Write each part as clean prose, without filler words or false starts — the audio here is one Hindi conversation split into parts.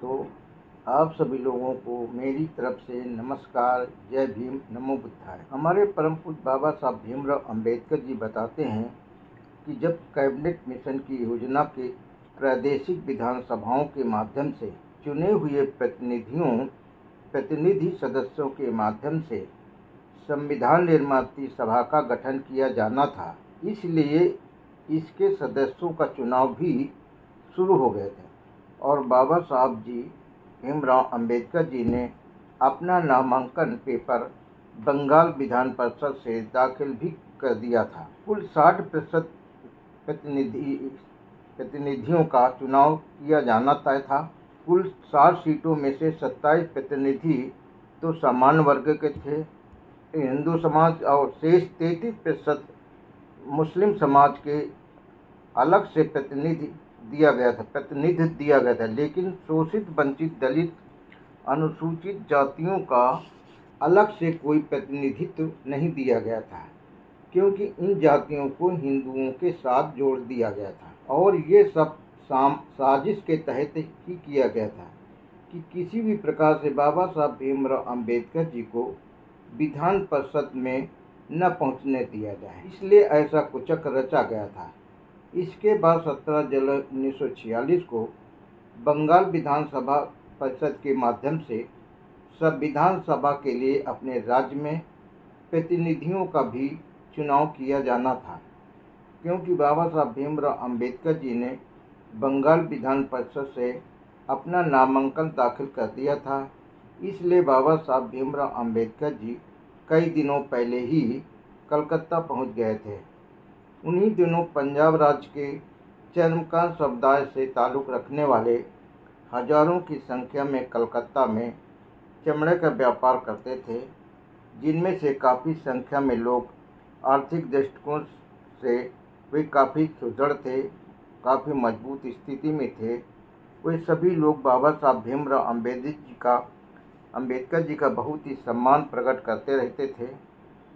दोस्तों, आप सभी लोगों को मेरी तरफ से नमस्कार, जय भीम, नमो बुद्धाय। हमारे परम पूज्य बाबा साहब भीमराव अंबेडकर जी बताते हैं कि जब कैबिनेट मिशन की योजना के प्रादेशिक विधानसभाओं के माध्यम से चुने हुए प्रतिनिधि सदस्यों के माध्यम से संविधान निर्मात्री सभा का गठन किया जाना था, इसलिए इसके सदस्यों का चुनाव भी शुरू हो गए थे और बाबा साहब जी भीमराव अंबेडकर जी ने अपना नामांकन पेपर बंगाल विधान परिषद से दाखिल भी कर दिया था। कुल 60% प्रतिनिधियों का चुनाव किया जाना तय था। कुल 60 सीटों में से 27 प्रतिनिधि तो सामान्य वर्ग के थे, हिंदू समाज, और शेष 33% मुस्लिम समाज के अलग से प्रतिनिधि दिया गया था। लेकिन शोषित, वंचित, दलित, अनुसूचित जातियों का अलग से कोई प्रतिनिधित्व नहीं दिया गया था, क्योंकि इन जातियों को हिंदुओं के साथ जोड़ दिया गया था और ये सब साजिश के तहत ही किया गया था कि किसी भी प्रकार से बाबा साहब भीमराव अंबेडकर जी को विधान परिषद में न पहुंचने दिया जाए, इसलिए ऐसा कुचक रचा गया था। इसके बाद 17 जुलाई 1946 को बंगाल विधानसभा परिषद के माध्यम से संविधान सभा के लिए अपने राज्य में प्रतिनिधियों का भी चुनाव किया जाना था। क्योंकि बाबा साहब भीमराव अंबेडकर जी ने बंगाल विधान परिषद से अपना नामांकन दाखिल कर दिया था, इसलिए बाबा साहब भीमराव अंबेडकर जी कई दिनों पहले ही कलकत्ता पहुंच गए थे। उन्हीं दिनों पंजाब राज्य के चरमकांत समुदाय से ताल्लुक़ रखने वाले हजारों की संख्या में कलकत्ता में चमड़े का व्यापार करते थे, जिनमें से काफ़ी संख्या में लोग आर्थिक दृष्टिकोण से वे काफ़ी सुदृढ़ थे, काफ़ी मजबूत स्थिति में थे। वे सभी लोग बाबा साहब भीमराव अंबेडकर जी का बहुत ही सम्मान प्रकट करते रहते थे,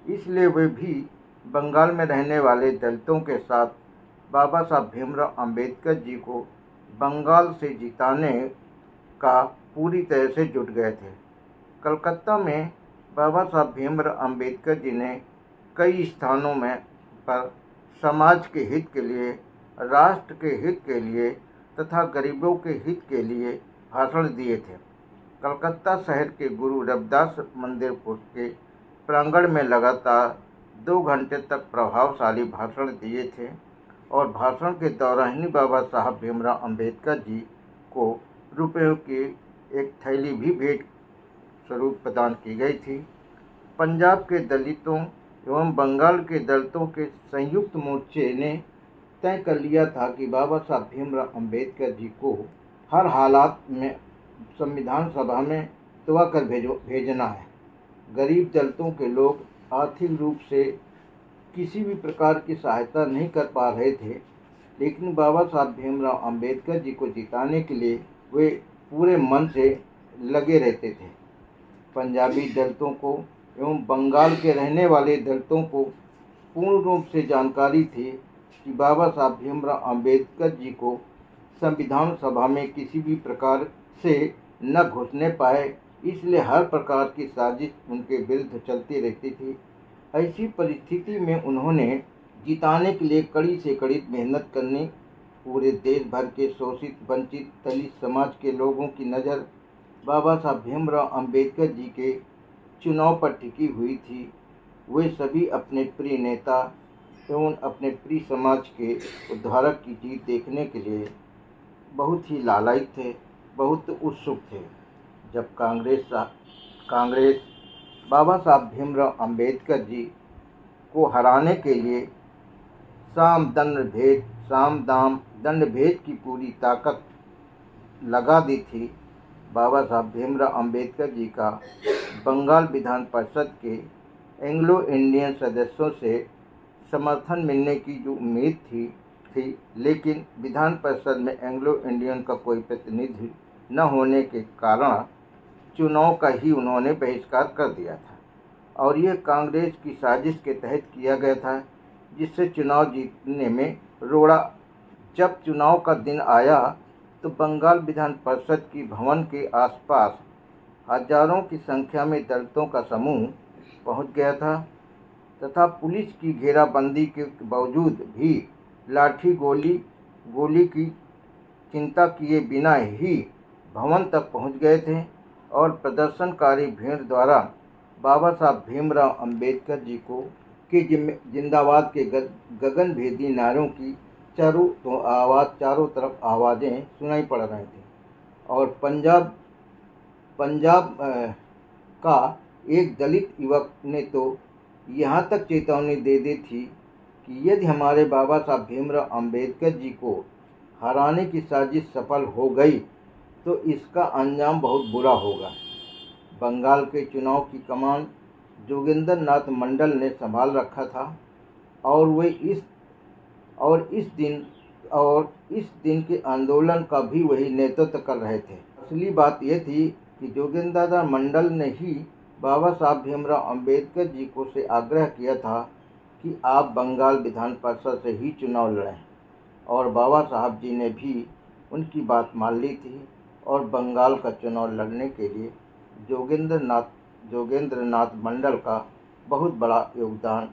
इसलिए वे भी बंगाल में रहने वाले दलितों के साथ बाबा साहब भीमराव अंबेडकर जी को बंगाल से जिताने का पूरी तरह से जुट गए थे। कलकत्ता में बाबा साहब भीमराव अंबेडकर जी ने कई स्थानों में पर समाज के हित के लिए, राष्ट्र के हित के लिए तथा गरीबों के हित के लिए भाषण दिए थे। कलकत्ता शहर के गुरु रविदास मंदिर के प्रांगण में लगातार 2 घंटे तक प्रभावशाली भाषण दिए थे और भाषण के दौरान ही बाबा साहब भीमराव अंबेडकर जी को रुपयों की एक थैली भी भेंट स्वरूप प्रदान की गई थी। पंजाब के दलितों एवं बंगाल के दलितों के संयुक्त मोर्चे ने तय कर लिया था कि बाबा साहब भीमराव अंबेडकर जी को हर हालात में संविधान सभा में दबा कर भेजना है। गरीब दलितों के लोग आर्थिक रूप से किसी भी प्रकार की सहायता नहीं कर पा रहे थे, लेकिन बाबा साहब भीमराव अंबेडकर जी को जिताने के लिए वे पूरे मन से लगे रहते थे। पंजाबी दलितों को एवं बंगाल के रहने वाले दलितों को पूर्ण रूप से जानकारी थी कि बाबा साहब भीमराव अंबेडकर जी को संविधान सभा में किसी भी प्रकार से न घुसने पाए, इसलिए हर प्रकार की साजिश उनके विरुद्ध चलती रहती थी। ऐसी परिस्थिति में उन्होंने जिताने के लिए कड़ी से कड़ी मेहनत करनी। पूरे देश भर के शोषित, वंचित, दलित समाज के लोगों की नज़र बाबा साहब भीमराव अंबेडकर जी के चुनाव पर टिकी हुई थी। वे सभी अपने प्रिय नेता एवं अपने प्रिय समाज के उद्धारक की जीत देखने के लिए बहुत ही लालायित थे, बहुत उत्सुक थे। जब कांग्रेस बाबा साहब भीमराव अंबेडकर जी को हराने के लिए साम दाम दंड भेद की पूरी ताकत लगा दी थी, बाबा साहब भीमराव अंबेडकर जी का बंगाल विधान परिषद के एंग्लो इंडियन सदस्यों से समर्थन मिलने की जो उम्मीद थी, लेकिन विधान परिषद में एंग्लो इंडियन का कोई प्रतिनिधि न होने के कारण चुनाव का ही उन्होंने बहिष्कार कर दिया था और यह कांग्रेस की साजिश के तहत किया गया था, जिससे चुनाव जीतने में रोड़ा। जब चुनाव का दिन आया तो बंगाल विधान परिषद की भवन के आसपास हजारों की संख्या में दलितों का समूह पहुंच गया था तथा पुलिस की घेराबंदी के बावजूद भी लाठी गोली की चिंता किए बिना ही भवन तक पहुंच गए थे और प्रदर्शनकारी भीड़ द्वारा बाबा साहब भीमराव अंबेडकर जी को के जिंदाबाद के गगन भेदी नारों की चारों तरफ आवाज़ें सुनाई पड़ रही थी। और पंजाब का एक दलित युवक ने तो यहाँ तक चेतावनी दे दी थी कि यदि हमारे बाबा साहब भीमराव अंबेडकर जी को हराने की साजिश सफल हो गई तो इसका अंजाम बहुत बुरा होगा। बंगाल के चुनाव की कमान जोगेंद्र नाथ मंडल ने संभाल रखा था और वे इस दिन के आंदोलन का भी वही नेतृत्व कर रहे थे। असली बात यह थी कि जोगेंद्र मंडल ने ही बाबा साहब भीमराव अंबेडकर जी को से आग्रह किया था कि आप बंगाल विधान परिषद से ही चुनाव लड़ें और बाबा साहब जी ने भी उनकी बात मान ली थी और बंगाल का चुनाव लड़ने के लिए जोगेंद्र नाथ मंडल का बहुत बड़ा योगदान